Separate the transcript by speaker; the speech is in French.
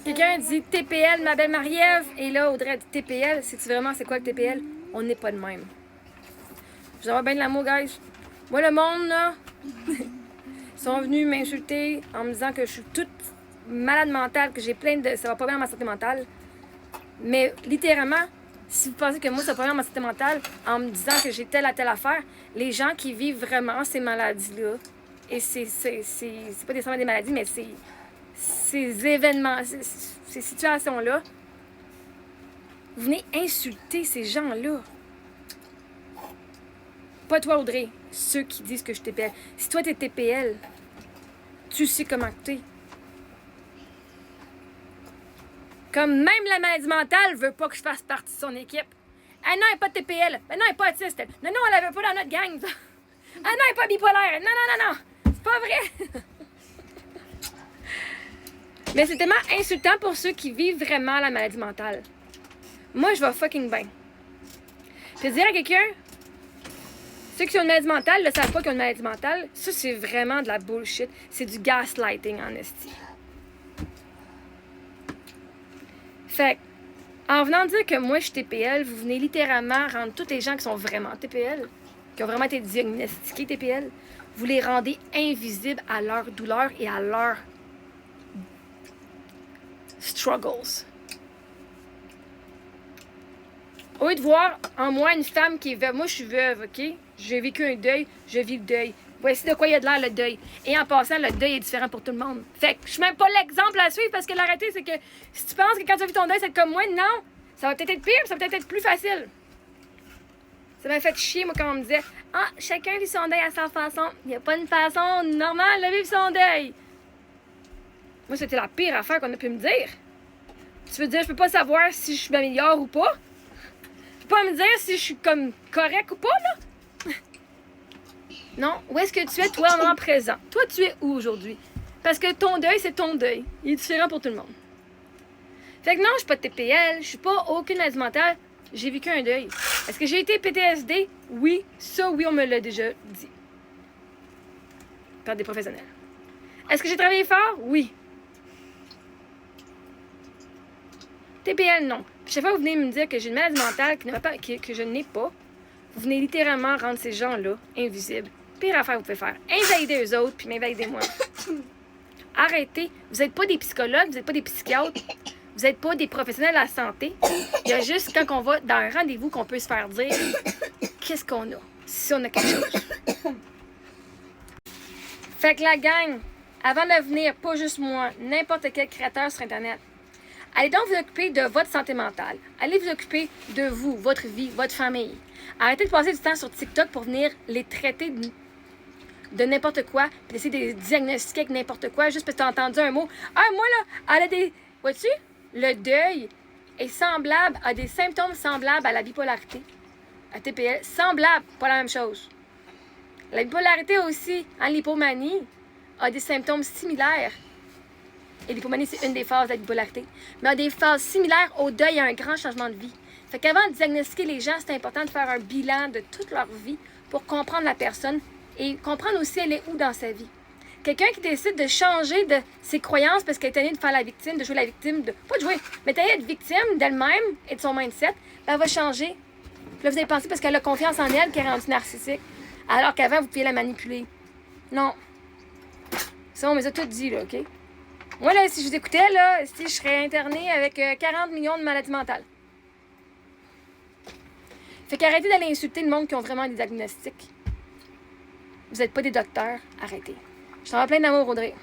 Speaker 1: Quelqu'un dit TPL, ma belle Marie-Ève. Et là, Audrey dit TPL. C'est vraiment, c'est quoi le TPL? On n'est pas de même. Je vous envoie bien de l'amour, guys. Moi, le monde, là, ils sont venus m'insulter en me disant que je suis toute malade mentale, que j'ai plein de... Ça va pas bien à ma santé mentale. Mais littéralement, si vous pensez que moi, ça va pas bien à ma santé mentale, en me disant que j'ai telle à telle affaire, les gens qui vivent vraiment ces maladies-là, et c'est pas nécessairement des maladies, mais c'est ces événements, ces situations-là, vous venez insulter ces gens-là. Pas toi, Audrey, ceux qui disent que je suis TPL. Si toi, t'es TPL, tu sais comment t'es. Comme même la maladie mentale veut pas que je fasse partie de son équipe. Ah non, elle n'est pas TPL. Ah non, elle n'est pas autiste. Non, non, elle la veut pas dans notre gang. Ah non, elle n'est pas bipolaire. Non, non, non, non. C'est pas vrai. Mais c'est tellement insultant pour ceux qui vivent vraiment la maladie mentale. Moi, je vais fucking bien. Puis dire à quelqu'un, ceux qui ont une maladie mentale ne savent pas qu'ils ont une maladie mentale, ça, c'est vraiment de la bullshit. C'est du gaslighting, en esti. Fait en venant dire que moi, je suis TPL, vous venez littéralement rendre tous les gens qui sont vraiment TPL, qui ont vraiment été diagnostiqués TPL, vous les rendez invisibles à leur douleur et à leurs struggles. Au lieu de voir en moi une femme qui est veuve, moi je suis veuve, ok? J'ai vécu un deuil, je vis le deuil. Voici de quoi il y a de l'air le deuil. Et en passant, le deuil est différent pour tout le monde. Fait que je suis même pas l'exemple à suivre parce que la réalité, c'est que si tu penses que quand tu as vu ton deuil, c'est comme moi, non, ça va peut-être être pire, ça va peut-être être plus facile. Ça m'a fait chier, moi, quand on me disait ah, chacun vit son deuil à sa façon. Il n'y a pas une façon normale de vivre son deuil. Moi, c'était la pire affaire qu'on a pu me dire. Tu veux dire, je peux pas savoir si je m'améliore ou pas? Tu peux pas me dire si je suis comme correct ou pas, là? Non, où est-ce que tu es, toi, en moment présent? Toi, tu es où aujourd'hui? Parce que ton deuil, c'est ton deuil. Il est différent pour tout le monde. Fait que non, je suis pas de TPL, je suis pas aucune maladie mentale. J'ai vécu un deuil. Est-ce que j'ai été PTSD? Oui, ça, oui, on me l'a déjà dit. Par des professionnels. Est-ce que j'ai travaillé fort? Oui. TPL, non. Chaque fois que vous venez me dire que j'ai une maladie mentale que je n'ai pas, vous venez littéralement rendre ces gens-là invisibles. Pire affaire que vous pouvez faire. Invalider eux autres, puis m'invalider moi. Arrêtez. Vous n'êtes pas des psychologues, vous n'êtes pas des psychiatres, vous n'êtes pas des professionnels de la santé. Il y a juste quand on va dans un rendez-vous qu'on peut se faire dire qu'est-ce qu'on a, si on a quelque chose. Fait que la gang, avant de venir, pas juste moi, n'importe quel créateur sur Internet, allez donc vous occuper de votre santé mentale. Allez vous occuper de vous, votre vie, votre famille. Arrêtez de passer du temps sur TikTok pour venir les traiter de n'importe quoi, puis essayer de les diagnostiquer avec n'importe quoi, juste parce que tu as entendu un mot. Ah, moi là, elle a des... Vois-tu? Le deuil est semblable, a des symptômes semblables à la bipolarité, à TPL. Semblable, pas la même chose. La bipolarité aussi, en l'hypomanie, a des symptômes similaires. Et l'hypomanie, c'est une des phases de la bipolarité. Mais a des phases similaires au deuil et à un grand changement de vie. Fait qu'avant de diagnostiquer les gens, c'est important de faire un bilan de toute leur vie pour comprendre la personne et comprendre aussi elle est où dans sa vie. Quelqu'un qui décide de changer de ses croyances parce qu'elle est tannée de faire la victime, de jouer la victime, pas de jouer, mais tannée d'être victime d'elle-même et de son mindset, ben elle va changer. Puis là, vous avez pensé parce qu'elle a confiance en elle qu'elle est rendue narcissique, alors qu'avant, vous pouviez la manipuler. Non. Ça, on me les a tout dit, là, OK? Moi, là, si je vous écoutais, là, si je serais internée avec 40 millions de maladies mentales. Fait qu'arrêtez d'aller insulter le monde qui ont vraiment des diagnostics. Vous n'êtes pas des docteurs, arrêtez. Je t'en veux plein d'amour, Audrey.